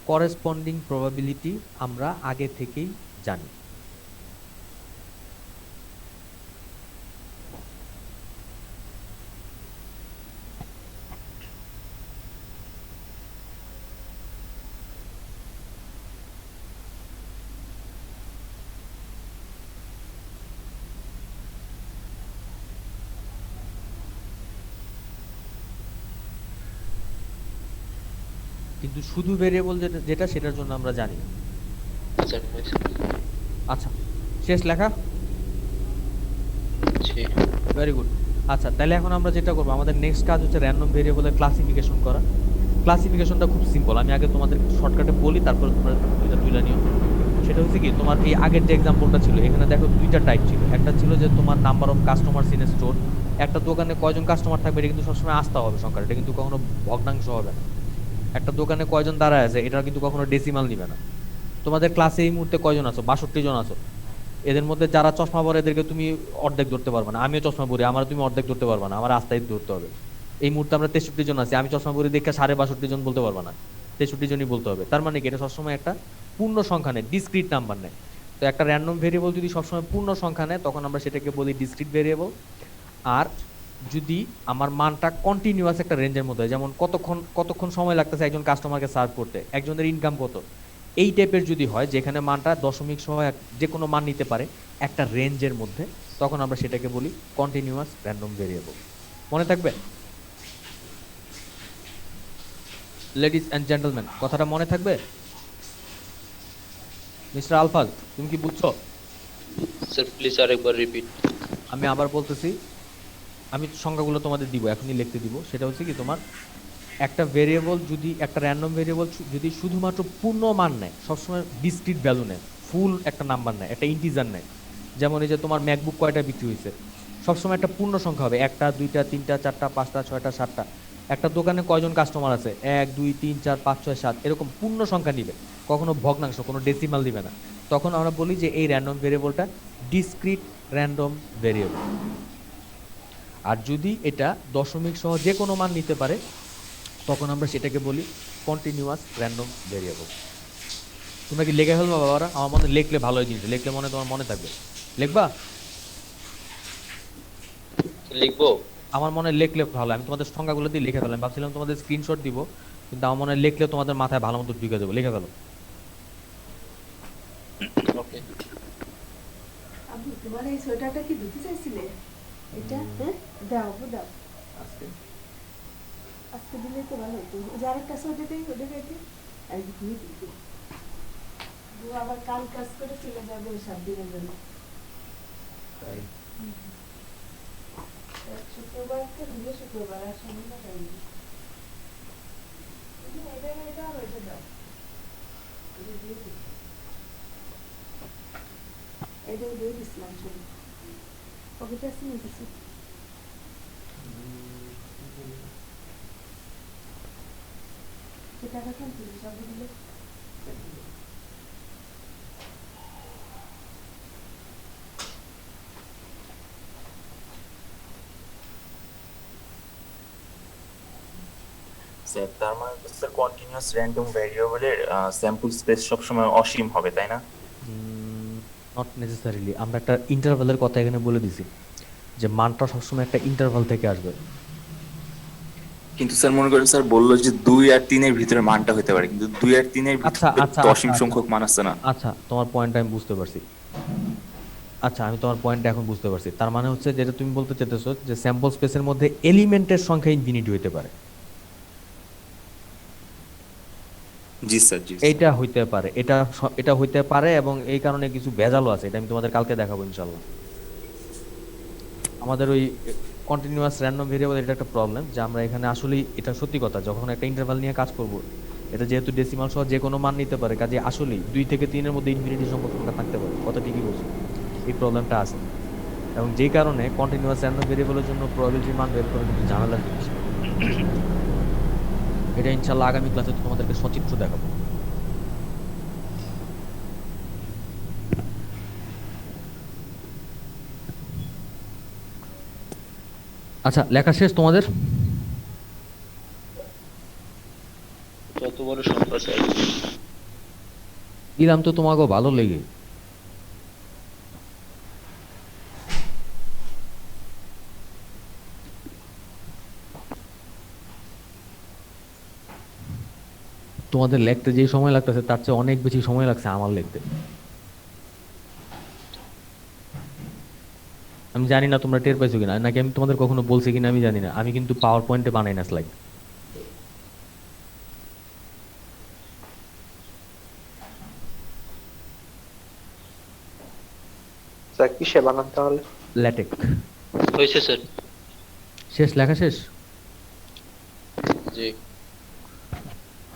করেসপন্ডিং প্রবাবিলিটি আমরা আগে থেকেই জানি। কিন্তু শুধু ভেরিয়েবল যেটা যেটা সেটার জন্য আমরা জানি না। স্যার আচ্ছা, শেষ লেখা? জি ভেরি গুড। আচ্ছা, তাহলে এখন আমরা যেটা করবো, আমাদের নেক্সট কাজ হচ্ছে র্যান্ডম ভেরিয়েবলের ক্লাসিফিকেশন করা। ক্লাসিফিকেশনটা খুব সিম্পল, আমি আগে তোমাদের শর্টকাটে বলি, তারপরে তোমরা এটা তুলে নিও। সেটা হচ্ছে কি, তোমার এই আগের যে এক্সাম্পলটা ছিল, এখানে দেখো দুইটা টাইপ ছিল। একটা ছিল যে তোমার number of customer in store, একটা দোকানে কয়জন কাস্টমার থাকবে এটা কিন্তু সবসময় আসতে হবে সংখ্যা, এটা কিন্তু কখনো ভগ্নাংশ হবে না। একটা দোকানে কয়জন দাঁড়ায় আছে এটা কিন্তু কখনো ডেসিমাল নিবে না। তোমাদের ক্লাসে এই মুহূর্তে কয়জন আছো? 62 জন আছো। এদের মধ্যে যারা চশমা পরে এদেরকে তুমি অর্ধেক ধরতে পারবে না, আমিও চশমা পরি, আমার তুমি অর্ধেক ধরতে পারবে না, আমার আস্তায় ধরতে হবে। এই মুহূর্তে আমরা 63 জন আছি, আমি চশমা পরি দেখে 62.5 জন বলতে পারবে না, 63 জনই বলতে হবে। তার মানে কি, এটা সবসময় একটা পূর্ণ সংখ্যা নেয়, ডিসক্রিট নাম্বার নেয়। তো একটা র্যান্ডম ভেরিয়েবল যদি সবসময় পূর্ণ সংখ্যা নেয় তখন আমরা সেটাকে বলি ডিসক্রিট ভেরিয়েবল। আর যদি আমার মানটা কন্টিনিউয়াস একটা রেঞ্জের মধ্যে হয়, যেমন কতক্ষণ সময় লাগতেছে একজন কাস্টমারকে সার্ভ করতে, একজনের ইনকাম কত, এই টাইপের যদি হয়, যেখানে মানটা দশমিক সহ যে কোনো মান নিতে পারে একটা রেঞ্জের মধ্যে, তখন আমরা সেটাকে বলি কন্টিনিউয়াস র্যান্ডম ভেরিয়েবল। মনে থাকবে লেডিজ অ্যান্ড জেন্টলম্যান? কথাটা মনে থাকবে? মিস্টার আলফাজ, তুমি কি বুঝছো? স্যার প্লিজ আরেকবার রিপিট। আমি আবার বলতেছি, আমি সংখ্যাগুলো তোমাদের দিব, এখনই লিখতে দিব। সেটা হচ্ছে কি, তোমার একটা ভেরিয়েবল যদি, একটা র্যান্ডম ভেরিয়েবল যদি শুধুমাত্র পূর্ণ মান নেয়, সবসময় ডিসক্রিট ভ্যালু নেয়, ফুল একটা নাম্বার নেয়, একটা ইন্টিজার নেয়। যেমন এই যে তোমার ম্যাকবুক কয়টা বিক্রি হয়েছে, সবসময় একটা পূর্ণ সংখ্যা হবে, 1টা 2টা 3টা 4টা 5টা 6টা 7টা। একটা দোকানে কয়জন কাস্টমার আছে, 1 2 3 4 5 6 7, এরকম পূর্ণ সংখ্যা নিবে, কখনো ভগ্নাংশ, কোনো ডেসিমাল দিবে না। তখন আমরা বলি যে এই র্যান্ডম ভেরিয়েবলটা ডিসক্রিট র্যান্ডম ভেরিয়েবল। আর যদি এটা দশমিক সহ যে কোনো মান নিতে পারে তখন আমরা সেটাকে বলি কন্টিনিউয়াস র্যান্ডম ভেরিয়েবল। তোমরা কি লেখা ফেলবা বাবারা? আমার মনে লিখলে ভালো হয়, জিনিস লিখলে মনে তোমার মনে থাকবে। লিখবা? লিখবো? আমার মনে লিখলে ভালো, আমি তোমাদের সংখ্যাগুলো দিয়ে লিখে ফেলাম, ভাবছিলাম তোমাদের স্ক্রিনশট দিব, কিন্তু আমার মনে হয় লিখলে তোমাদের মাথায় ভালো মতো ঢুকে যাবে। লিখে ফেলো। ওকে। আবু, তোমার এই সোয়েটারটা কি ধুতে চাইছিলে? এটা হ্যাঁ, দাও আবু, দাও। আজকে দিলে তো ভালো হতো। ওই যে আরেকটা সোয়েটার দেই, ওটা দেখে আর ধুয়ে দিতে। ও আবার কাল কাজ করে চলে যাবে ওই 7 দিনের জন্য। শুক্রবার তো দিলে শুক্রবার, আর শনিবার টাইম নেই। এটা আর ওইটা দাও, এটা দিয়ে দিই। এটাও দিয়ে দিচ্ছিলাম শুধু, পকেটে আছে নিয়ে গেছি। টাকা কেন তুলি সব দিলে? স্যার তার মানে তো স্যার কন্টিনিউয়াস র্যান্ডম ভেরিয়েবলের স্যাম্পল স্পেস সবসময় অসীম হবে, তাই না? নট নেসেসারিলি, আমরা একটা ইন্টারভালের কথা এখানে বলে দিছি, যে মানটা সবসময় একটা ইন্টারভাল থেকে আসবে। কিন্তু স্যার মনে করেন স্যার বললো যে 2 আর 3 এর ভিতরে মানটা হতে পারে, কিন্তু 2 আর 3 এর আচ্ছা ভিতরে আচ্ছা তো আচ্ছা অসীম আচ্ছা সংখ্যক মান আছে না? আচ্ছা, তোমার পয়েন্টটা আমি বুঝতে পারছি। আচ্ছা, আমি তোমার পয়েন্টটা এখন বুঝতে পারছি। তার মানে হচ্ছে যেটা তুমি বলতে চাইতেছো, যে স্যাম্পল স্পেসের মধ্যে এলিমেন্টের সংখ্যা ইনফিনিটি হতে পারে। জি স্যার, জি এইটা হইতে পারে, এটা হইতে পারে, এবং এই কারণে কিছু ভেজালও আছে, এটা আমি তোমাদের কালকে দেখাবো ইনশাল্লাহ। আমাদের ওই কন্টিনিউয়াস র্যান্ডম ভেরিয়েবল এটা একটা প্রবলেম, যে আমরা এখানে আসলেই এটা সত্যি কথা, যখন একটা ইন্টারভাল নিয়ে কাজ করব, এটা যেহেতু ডেসিমাল সহ যে কোনো মান নিতে পারে, কাজে আসলেই 2 থেকে 3-এর মধ্যে ইনফিনিটি সংখ্যক সংখ্যা থাকতে পারে। কথা ঠিকই বলছো, এই প্রবলেমটা আছে। এবং যেই কারণে কন্টিনিউয়াস র্যান্ডম ভেরিয়েবলের জন্য প্রবাবিলিটির মান বের করা কিন্তু ঝামেলার জিনিস। এটা ইনশাল্লাহ আগামী ক্লাসে তোমাদেরকে সচিত্র দেখাবো। আচ্ছা, লেখা শেষ তোমাদের? যত বড় সংখ্যা চাই। দিলাম তো তোমাকেও ভালো লেগে। তোমাদের লিখতে যে সময় লাগতেছে তার চেয়ে অনেক বেশি সময় লাগছে আমার লিখতে। আমি জানি না তোমরা টের পাইছো কিনা, নাকি আমি তোমাদের কখনো বলছি কিনা আমি জানি না, আমি কিন্তু পাওয়ার পয়েন্টে বানাই না স্লাইড। স্যার কিসে বানান তাহলে? ল্যাটেক। হয়েছে স্যার। শেষ, লেখা শেষ? জি।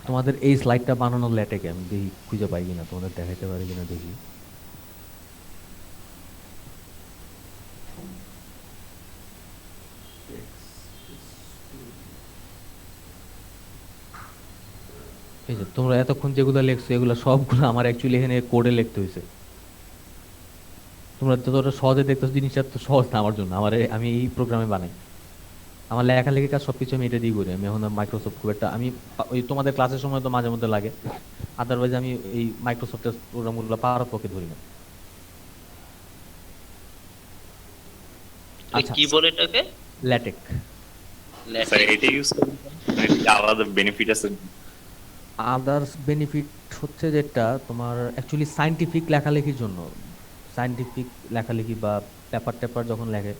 তোমাদের এই স্লাইডটা বানানো ল্যাটেকে, আমি দেখি খুঁজে পাই কিনা, তোমাদের দেখাইতে পারি কিনা দেখি। এই যে তোমরা এতক্ষণ যেগুলো লিখছো এগুলো সবগুলো আমার অ্যাকচুয়ালি এখানে কোডে লিখতে হয়েছে। তোমরা যতটা সহজে দেখতেছো জিনিসটা তো সহজ না আমার জন্য, আমি এই প্রোগ্রামে বানাই। আমার লেখালেখি কাজ সবকিছু আমি এটা দিয়ে করি। আমি এখন মাইক্রোসফট খুব একটা, আমি ওই তোমাদের ক্লাসের সময় তো মাঝে মধ্যে লাগে, আদারওয়াইজ আমি এই মাইক্রোসফটের প্রোগ্রামগুলো পাওয়ার পক্ষে ধরি না। আচ্ছা, কি বলে এটাকে? ল্যাটেক। স্যার এটা ইউজ করেন নাকি আলাদা বেনিফিট আছে? আদার্স বেনিফিট হচ্ছে যেটা তোমার অ্যাকচুয়ালি সায়েন্টিফিক লেখালেখির জন্য, সায়েন্টিফিক লেখালেখি বা পেপার টেপার যখন লেখে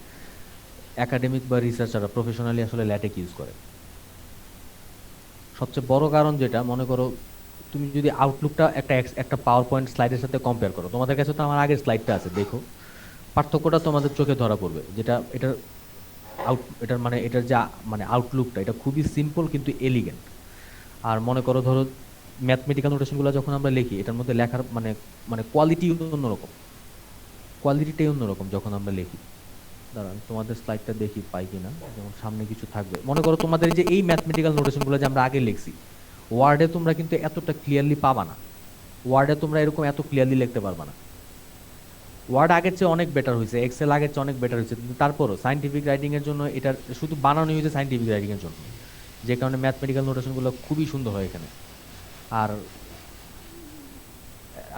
একাডেমিক বা রিসার্চাররা প্রফেশনালি আসলে ল্যাটেক ইউজ করে। সবচেয়ে বড় কারণ যেটা, মনে করো তুমি যদি আউটলুকটা একটা পাওয়ার পয়েন্ট স্লাইডের সাথে কম্পেয়ার করো, তোমাদের কাছে তো আমার আগের স্লাইডটা আছে, দেখো পার্থক্যটা তোমাদের চোখে ধরা পড়বে। যেটা এটার মানে এটার যা মানে আউটলুকটা, এটা খুবই সিম্পল কিন্তু এলিগেন্ট। আর মনে করো ধরো ম্যাথমেটিক্যাল নোটেশনগুলো যখন আমরা লিখি, এটার মধ্যে লেখার মানে মানে কোয়ালিটি অন্যরকম, কোয়ালিটিটাই অন্যরকম যখন আমরা লিখি। দাঁড়ান তোমাদের স্লাইডটা দেখি পাই কিনা, যেমন সামনে কিছু থাকবে। মনে করো তোমাদের যে এই ম্যাথমেটিক্যাল নোটেশনগুলো যে আমরা আগে লিখছি, ওয়ার্ডে তোমরা কিন্তু এতটা ক্লিয়ারলি পাবা না, ওয়ার্ডে তোমরা এরকম এত ক্লিয়ারলি লিখতে পারবা না। ওয়ার্ড আগের চেয়ে অনেক বেটার হয়েছে, এক্সেল আগের চেয়ে অনেক বেটার হয়েছে, কিন্তু তারপরও সায়েন্টিফিক রাইটিংয়ের জন্য এটা শুধু বানানো হয়েছে সায়েন্টিফিক রাইটিংয়ের জন্য, যে কারণে ম্যাথমেটিক্যাল নোটেশনগুলো খুবই সুন্দর হয় এখানে। আর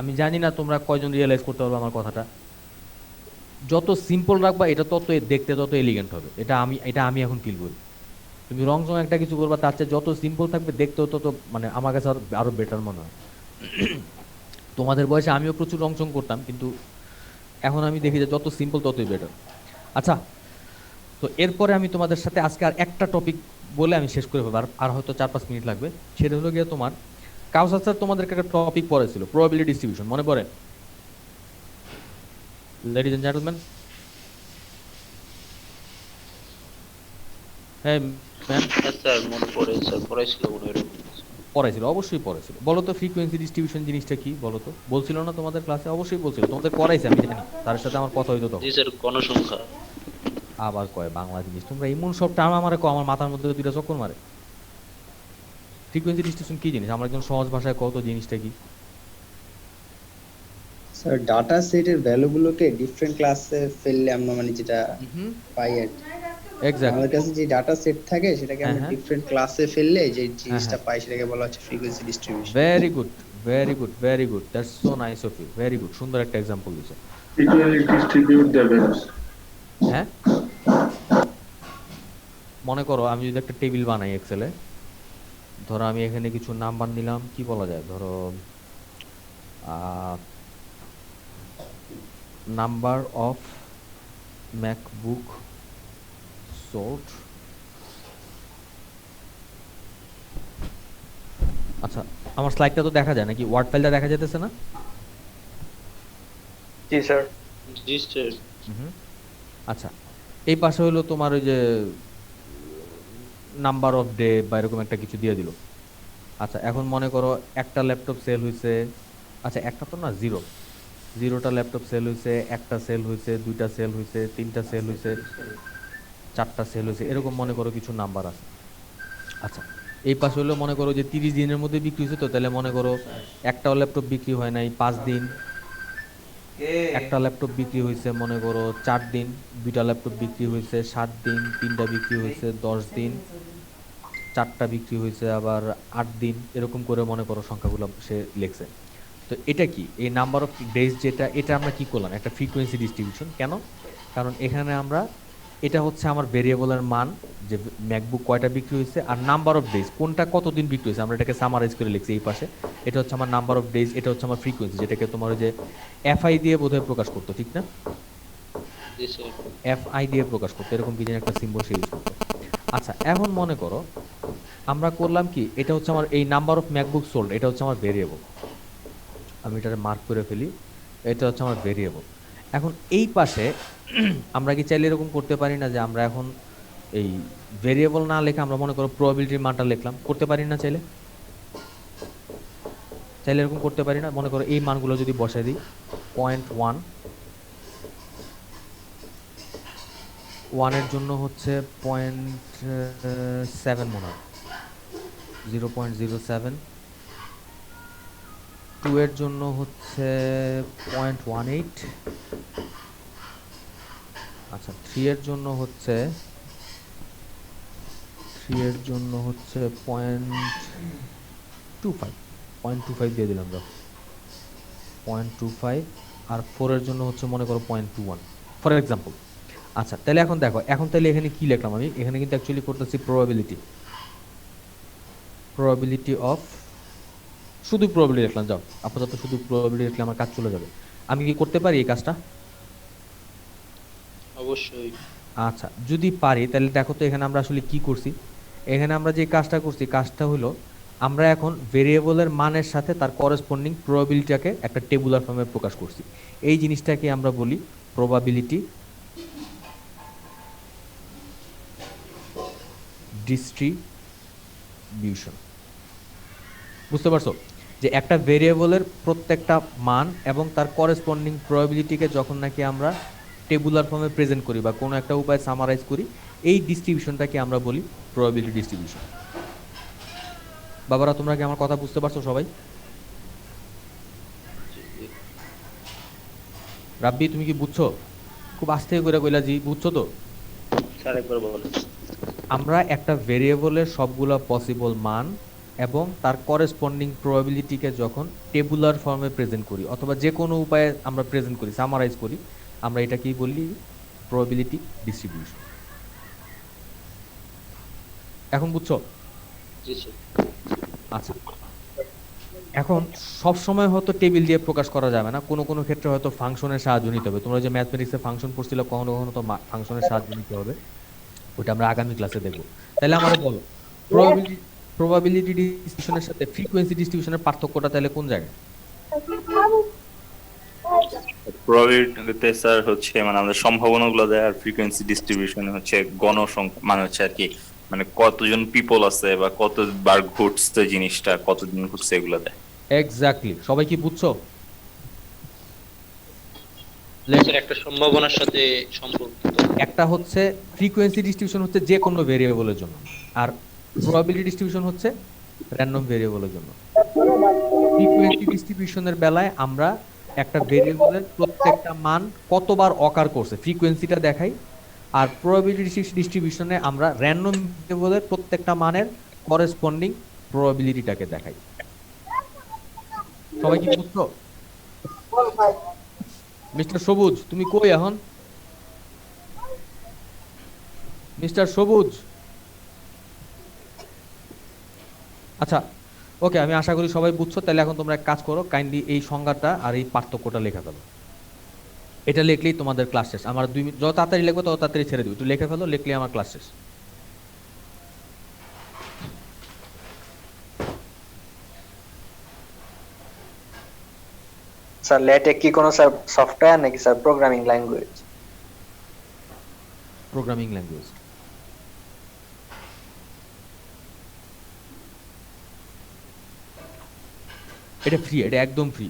আমি জানি না তোমরা কয়জন রিয়েলাইজ করতে পারবে আমার কথাটা, যত সিম্পল রাখবা এটা তত দেখতে তত এলিগেন্ট হবে। এটা আমি এখন ফিল করি। তুমি রং চং একটা কিছু করবা, তার চেয়ে যত সিম্পল থাকবে দেখতেও তত মানে আমার কাছে আরো বেটার মনে হয়। তোমাদের বয়সে আমিও প্রচুর রং চং করতাম, কিন্তু এখন আমি দেখি যে যত সিম্পল ততই বেটার। আচ্ছা, তো এরপরে আমি তোমাদের সাথে আজকে আর একটা টপিক বলে আমি শেষ করে ফেলবো, আর হয়তো 4-5 মিনিট লাগবে। সেটা হলো গিয়ে তোমার কাউসার স্যার তোমাদেরকে একটা টপিক পড়েছিল, প্রবাবিলিটি ডিস্ট্রিবিউশন, মনে পড়ে? লেডিজ এন্ড জেন্টলম্যান, হ্যাঁ ম্যাম, স্যার মনে পড়ে, স্যার পড়াইছিল মনে হয়। পড়াইছিল, অবশ্যই পড়াইছিল। বলো তো ফ্রিকোয়েন্সি ডিস্ট্রিবিউশন জিনিসটা কি বলো তো? বলছিল না তোমাদের ক্লাসে? অবশ্যই বলছিল, তোমাদের পড়াইছে আমি জানি, তার সাথে আমার কথা হইতো তখন। জি স্যার, গণসংখ্যা। আবার কয় বাংলা জিনিস, তোমরা এমন সব টার্ম আমারে কো, আমার মাথার মধ্যে দুইটা চক্কর মারে। ফ্রিকোয়েন্সি ডিস্ট্রিবিউশন কি জিনিস আমার একদম সহজ ভাষায় কত, জিনিসটা কি? স্যার ডাটা সেটের ভ্যালুগুলোকে ডিফারেন্ট ক্লাসে ফেললে আমরা মানে যেটা পাই আর কি। এক্স্যাক্টলি, আমাদের কাছে যে ডাটা সেট থাকে সেটাকে আমরা হ্যাঁ। ডিফারেন্ট ক্লাসে ফেললে যে জিনিসটা পাই সেটাকে বলা হচ্ছে frequency distribution. Very good, very good, very good, that's so nice of you, very good, সুন্দর একটা এক্সাম্পল দিছো। Equally distribute the values. হ্যাঁ, মনে করো আমি যদি একটা টেবিল বানাই এক্সেলে, ধরো আমি এখানে কিছু নাম্বার নিলাম, কি বলা যায়, ধরো নাম্বার অফ ম্যাকবুক সোল্ড। আচ্ছা, আমার স্লাইডটা তো দেখা যায় নাকি? ওয়ার্ড ফাইলটা দেখা যেতেছে না? জি স্যার। জি স্যার। আচ্ছা, এই পাশে হলো তোমার ওই যে নাম্বার অফ ডে বা এরকম একটা কিছু দিয়ে দিল। আচ্ছা এখন মনে করো একটা ল্যাপটপ সেল হয়েছে, আচ্ছা একটা তো না, জিরোটা ল্যাপটপ সেল হয়েছে, একটা সেল হয়েছে, দুইটা সেল হয়েছে, তিনটা সেল হয়েছে, চারটা সেল হয়েছে, এরকম মনে করো কিছু নাম্বার আছে। আচ্ছা এই পাশে হলো মনে করো যে 30 দিনের মধ্যে বিক্রি হয়েছে, তো তাহলে মনে করো একটাও ল্যাপটপ বিক্রি হয় নাই 5 দিন, একটা ল্যাপটপ বিক্রি হয়েছে মনে করো 4 দিন, দুইটা ল্যাপটপ বিক্রি হয়েছে 7 দিন, তিনটা বিক্রি হয়েছে 10 দিন, চারটা বিক্রি হয়েছে আবার 8 দিন, এরকম করে মনে করো সংখ্যাগুলো সে লিখছে। তো এটা কি এই নাম্বার অফ ডেজ, যেটা এটা আমরা কি করলাম একটা ফ্রিকোয়েন্সি ডিস্ট্রিবিউশন। কেন? কারণ এখানে আমরা, এটা হচ্ছে আমার ভেরিয়েবলের মান যে ম্যাকবুক কয়টা বিক্রি হয়েছে, আর নাম্বার অফ ডেজ কোনটা কতদিন বিক্রি হয়েছে আমরা এটাকে সামারাইজ করে লিখছি এই পাশে। এটা হচ্ছে আমার নাম্বার অফ ডেজ, এটা হচ্ছে আমার ফ্রিকোয়েন্সি, যেটাকে তোমার ওই যে এফআই দিয়ে বোধহয় প্রকাশ করতো, ঠিক না? জি স্যার। এফআই দিয়ে প্রকাশ করতো, এরকম কি যেন একটা সিম্বল সে ইউজ করতো। আচ্ছা এখন মনে করো আমরা করলাম কি, এটা হচ্ছে আমার এই নাম্বার অফ ম্যাকবুক সোল্ড, এটা হচ্ছে আমার ভেরিয়েবল, আমি এটাকে মার্ক করে ফেলি, এটা হচ্ছে আমার ভেরিয়েবল। এখন এই পাশে আমরা কি চাইলে এরকম করতে পারি না যে আমরা এখন এই ভেরিয়েবল না লেখা আমরা মনে করো প্রবাবিলিটির মানটা লিখলাম, করতে পারি না? চাইলে চাইলে এরকম করতে পারি না? মনে করো এই মানগুলো যদি বসাই দিই, 0.1, 1-এর জন্য হচ্ছে 0.7 মনে হয়, 0.07, 2-এর জন্য হচ্ছে 0.18, আচ্ছা 3-এর জন্য হচ্ছে 0.25 দিয়ে দিলাম আমরা, 0.25, আর 4-এর জন্য হচ্ছে মনে করো 0.21 ফর এক্সাম্পল। আচ্ছা তাহলে এখন দেখো, এখন তাহলে এখানে কি লিখলাম আমি, এখানে কিন্তু অ্যাকচুয়ালি করতেছি প্রবাবিলিটি অফ, শুধু প্রবাবিলিটি লিখলাম, যাও আপাতত শুধু প্রবাবিলিটি লিখলে আমার কাজ চলে যাবে। আমি কি করতে পারি এই কাজটা? অবশ্যই। আচ্ছা যদি পারি তাহলে দেখো তো এখানে আমরা আসলে কি করছি। এখানে আমরা যে কাজটা করছি, কাজটা হলো আমরা এখন ভেরিয়েবলের মানের সাথে তার করেসপন্ডিং প্রবাবিলিটিটাকে একটা টেবুলার ফর্মে প্রকাশ করছি। এই জিনিসটাকে আমরা বলি প্রবাবিলিটি ডিস্ট্রিবিউশন। বুঝতে পারছো যে একটা ভেরিয়েবলের প্রত্যেকটা মান এবং তার করেসপন্ডিং প্রবাবিলিটিকে যখন নাকি আমরা টেবুলার ফর্মে প্রেজেন্ট করি বা কোনো একটা উপায়ে সামারাইজ করি, এই ডিস্ট্রিবিউশনটাকে আমরা বলি প্রবাবিলিটি ডিস্ট্রিবিউশন। বাবারা তোমরা কি আমার কথা বুঝতে পারছো সবাই? রাব্বি তুমি কি বুঝছো? খুব আস্তে করে কইলা জি, বুঝছো তো? স্যার একবার বলেন। আমরা একটা ভেরিয়েবলের সবগুলা পসিবল মান এবং তার করেসপন্ডিং প্রবাবিলিটিকে যখন টেবুলার ফর্মে প্রেজেন্ট করি অথবা যে কোনো উপায়ে আমরা প্রেজেন্ট করি, সামারাইজ করি, আমরা এটাকেই বলি প্রবাবিলিটি ডিস্ট্রিবিউশন। এখন বুঝছো? জি স্যার। আচ্ছা এখন সব সময় হয়তো টেবিল দিয়ে প্রকাশ করা যাবে না, কোনো কোনো ক্ষেত্রে হয়তো ফাংশনের সাহায্য নিতে হবে। তোমরা যে ম্যাথমেটিক্সে ফাংশন পড়ছিলে, কখনো কখনো তো ফাংশনের সাহায্য নিতে হবে, ওটা আমরা আগামী ক্লাসে দেখব। তাহলে আমাদের বলো প্রবাবিলিটি ডিস্ট্রিবিউশনের সাথে ফ্রিকোয়েন্সি ডিস্ট্রিবিউশনের পার্থক্যটা তাহলে কোন জায়গায়? প্রবাবিলিটিতে স্যার হচ্ছে মানে আমাদের সম্ভাবনাগুলো দেয়, আর ফ্রিকোয়েন্সি ডিস্ট্রিবিউশনে হচ্ছে গণসংখ্যা, মানে হচ্ছে আর কি মানে কতজন পিপল আছে বা কতবার ঘটছে জিনিসটা, কতদিন ঘটছে, এগুলো দেয়। এক্স্যাক্টলি, সবাই কি বুঝছো? স্যার একটা সম্ভাবনার সাথে সম্পর্কিত। একটা হচ্ছে ফ্রিকোয়েন্সি ডিস্ট্রিবিউশন হচ্ছে যে কোনো ভেরিয়েবলের জন্য, আর প্রবাবিলিটি ডিস্ট্রিবিউশন হচ্ছে র্যান্ডম ভেরিয়েবলের জন্য। ফ্রিকোয়েন্সি ডিস্ট্রিবিউশনের বেলায় আমরা একটা ভেরিয়েবলের প্রত্যেকটা মান কতবার অকার করছে ফ্রিকোয়েন্সিটা দেখাই, আর প্রবাবিলিটি ডিস্ট্রিবিউশনে আমরা র্যান্ডম ভেরিয়েবলের প্রত্যেকটা মানের করেসপন্ডিং প্রবাবিলিটিটাকে দেখাই। সবাই কি বুঝছো? মিস্টার সবুজ তুমি কই এখন? মিস্টার সবুজ, আচ্ছা ওকে, আমি আশা করি সবাই বুঝছো। তাহলে এখন তোমরা এক কাজ করো, কাইন্ডলি এই সংজ্ঞাটা আর এই পার্থক্যটা লেখা ফেলো। এটা লিখলেই তোমাদের ক্লাস শেষ। আমার 2 মিনিট, যত তাড়াতাড়ি লিখবো তত তাড়াতাড়ি ছেড়ে দিবি, একটু লিখে ফেলো, লিখলেই আমার ক্লাস শেষ। স্যার লেটেক কি কোনো স্যার সফটওয়্যার নাকি sir programming language? Programming language. এটা ফ্রি, এটা একদম ফ্রি।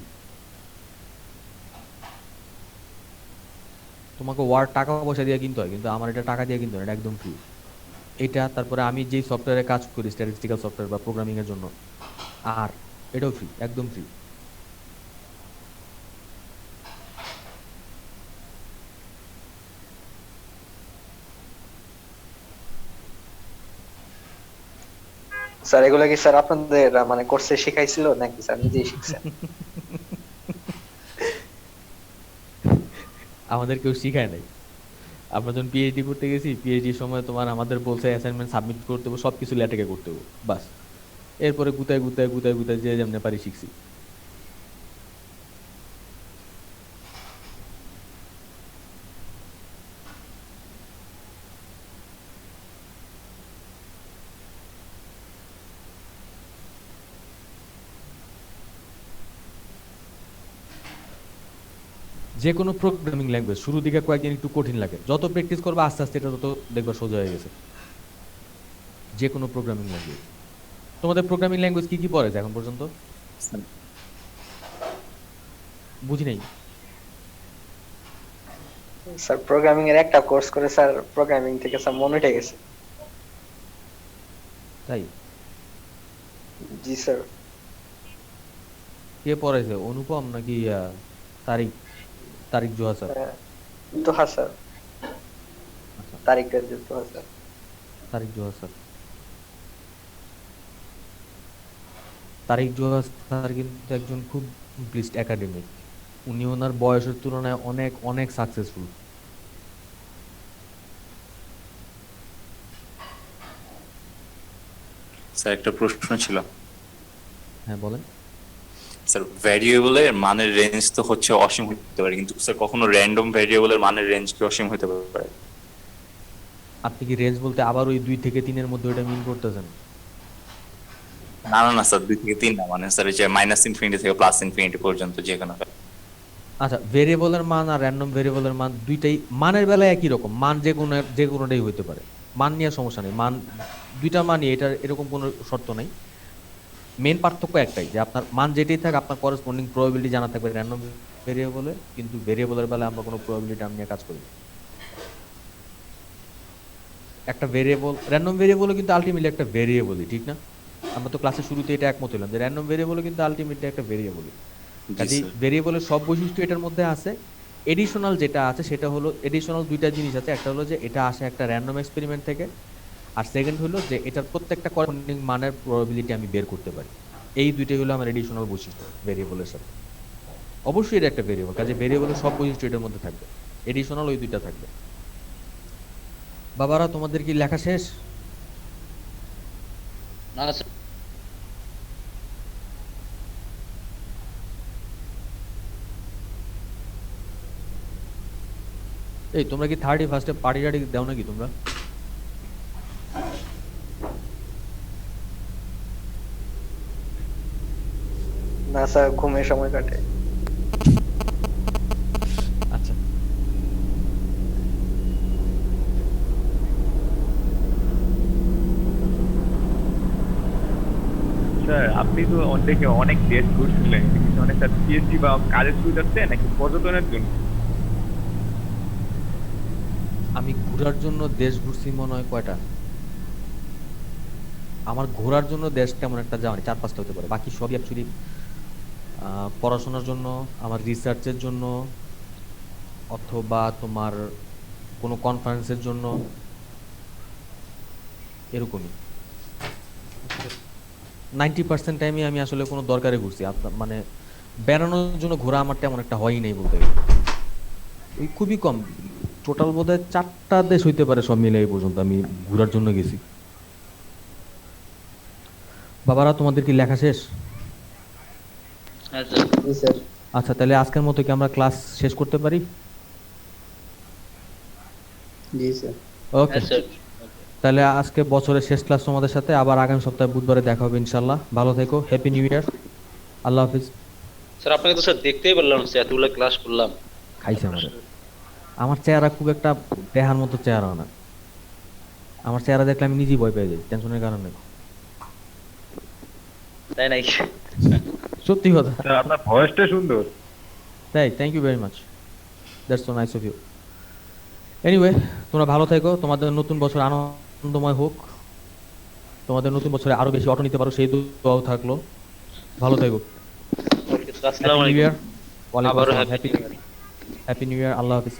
তোমাকে ওয়ার্ড টাকা পয়সা দিয়ে কিনতে হয়, কিন্তু আমার এটা টাকা দিয়ে কিনতে হয়, এটা একদম ফ্রি। এটা তারপরে আমি যেই সফটওয়্যারে কাজ করি স্ট্যাটিস্টিক্যাল সফটওয়্যার বা প্রোগ্রামিং এর জন্য, আর এটাও ফ্রি, একদম ফ্রি। স্যার এগুলো কি স্যার আপনাদের মানে কোর্সে শিখাইছিল নাকি স্যার নিজেই শিখছেন? আমাদের কেউ শিখায় নাই। আমরা যখন পিএইচডি করতে গেছি, পিএইচডির সময় তোমার আমাদের বলছে অ্যাসাইনমেন্ট সাবমিট করতে হবে, সবকিছু ল্যাটেকে করতে হবে, বাস। এরপরে গুতায় গুতায় গুতায় গুতায় যে যেমনি পারি শিখছি। যে কোনো প্রোগ্রামিং ল্যাঙ্গুয়েজ শুরু দিকে কয়েকদিন একটু কঠিন লাগে, যত প্র্যাকটিস করবে আস্তে আস্তে এটা তত দেখবা সোজা হয়ে গেছে। যে কোনো প্রোগ্রামিং ল্যাঙ্গুয়েজ। তোমাদের প্রোগ্রামিং ল্যাঙ্গুয়েজ কি কি পড়েছে এখন পর্যন্ত? বুঝি নাই। স্যার প্রোগ্রামিং এর একটা কোর্স করে স্যার প্রোগ্রামিং থেকে স্যার মনে উঠে গেছে। তাই? জি স্যার। কে পড়াইছে, অনুপম নাকি তারিক? তারিক জোহা স্যার? দোহা স্যার। আচ্ছা, তারিখের যে দোহা স্যার। তারিক জোহা স্যার। তারিক জোহা স্যার কিন্তু একজন খুব ব্লিস্ট একাডেমিক। উনি ওনার বয়সের তুলনায় অনেক অনেক সাকসেসফুল। স্যার একটা প্রশ্ন ছিল। হ্যাঁ বলেন। স্যার ভ্যারিয়েবলের মানের রেঞ্জ তো হচ্ছে অসীম হতে পারে, কিন্তু স্যার কখনো র্যান্ডম ভ্যারিয়েবলের মানের রেঞ্জ কি অসীম হতে পারে? আপনি কি রেঞ্জ বলতে আবার ওই 2 থেকে 3 মধ্যে ওটা মিন করতেছেন? না না না স্যার, 2 থেকে 3 না, মানে স্যার যে -ইনফিনিটি থেকে +ইনফিনিটি পর্যন্ত যে কোনো। আচ্ছা, ভেরিয়েবলের মান আর র্যান্ডম ভেরিয়েবলের মান দুইটাই মানের বেলায় একই রকম, মান যে কোনোটাই হইতে পারে, মান নিয়ে সমস্যা নেই। মান দুইটা মানই, এটার এরকম কোনো শর্ত নেই। মেন পার্থক্য একটাই, যে আপনার মান যেটাই থাক আপনার করেসপন্ডিং প্রবাবিলিটি জানা থাকবে র্যান্ডম ভেরিয়েবলে, কিন্তু ভেরিয়েবলের বেলায় আমরা কোনো প্রবাবিলিটি নিয়ে কাজ করি না। একটা ভেরিয়েবল, র্যান্ডম ভেরিয়েবলও কিন্তু আলটিমেটলি একটা ভেরিয়েবলই, ঠিক না? আমরা তো ক্লাসের শুরুতে এটা একমত হলাম যে র্যান্ডম ভেরিয়েবলও কিন্তু আলটিমেটলি একটা ভেরিয়েবলই। কাজেই ভেরিয়েবলের সব বৈশিষ্ট্য এটার মধ্যে আছে। এডিশনাল যেটা আছে সেটা হলো, এডিশনাল দুইটা জিনিস আছে, একটা হলো যে এটা আসে একটা র্যান্ডম এক্সপেরিমেন্ট থেকে, আর সেকেন্ড হলো যে এটার প্রত্যেকটা করেসপন্ডিং মানের প্রবাবিলিটি আমি বের করতে পারি। এই দুইটাই হলো আমার এডিশনাল বৈশিষ্ট্য ভেরিয়েবলের সাথে। অবশ্যই এটা একটা ভেরিয়েবল, কাজে ভেরিয়েবলের সব বৈশিষ্ট্য এটার মধ্যে থাকবে, এডিশনাল ওই দুইটা থাকবে। বাবারা তোমাদের কি লেখা শেষ? না স্যার। এই তোমরা কি 31 পার্টি টাটি দাও নাকি তোমরা? না স্যার ঘুমের সময় কাটে। আচ্ছা, স্যার আপনি তো অনেক দেশ ঘুরছিলেন, কিন্তু অনেক স্যার পিএইচডি বা কাজের সুবিধার্থে নাকি পর্যটনের জন্য? আমি ঘোরার জন্য দেশ ঘুরছি মনে হয় কয়টা, আমার ঘোরার জন্য দেশ তেমন একটা যাওয়া নেই, 4-5টা হতে পারে, বাকি সবই অ্যাকচুয়ালি পড়াশোনার জন্য, আমার রিসার্চের জন্য, অথবা তোমার কোনো কনফারেন্সের জন্য, এরকমই। 90% টাইমে আমি আসলে কোনো দরকারে ঘুরছি, আপনার মানে বেড়ানোর জন্য ঘোরা আমার তেমন একটা হয়ই নাই বলতে গেলে। ওই খুবই কম, টোটাল বোধহয় 4টা দেশ হইতে পারে সব মিলে এই পর্যন্ত আমি ঘোরার জন্য গেছি। বাবারা তোমাদের কি লেখা শেষ? হ্যাঁ স্যার। জি স্যার। আচ্ছা, তাহলে আজকের মতো কি আমরা ক্লাস শেষ করতে পারি? জি স্যার। ওকে, হ্যাঁ স্যার। তাহলে আজকে বছরের শেষ ক্লাস তোমাদের সাথে, আবার আগামী সপ্তাহে বুধবারে দেখা হবে ইনশাল্লাহ। ভালো থেকো, হ্যাপি নিউ ইয়ার, আল্লাহ হাফিজ। স্যার আপনাকে তো স্যার দেখতেই পারলাম, স্যার এতগুলো ক্লাস করলাম। খাইছে আমাদের। আমার চেহারা খুব একটা দেখার মতো চেহারা না, আমার চেহারা দেখলে আমি নিজেই ভয় পেয়ে যাই টেনশনের কারণে। তাই নাকি? সত্যি কথা। স্যার আপনার ভয়েসটা সুন্দর। তাই, thank you very much, that's so nice of you. Anyway, তোমরা ভালো থেকো, তোমাদের নতুন বছর আনন্দময় হোক, তোমাদের নতুন বছরে আরো বেশি অটো নিতে পারো সেই দোয়াও থাকলো। ভালো থেকো। ওকে, আসসালামু হ্যাপি নিউ আলাইকুম। ইয়ার। ওয়ালাইকুম আবারও আসসালাম। Happy happy new year. আল্লাহ হাফিজ।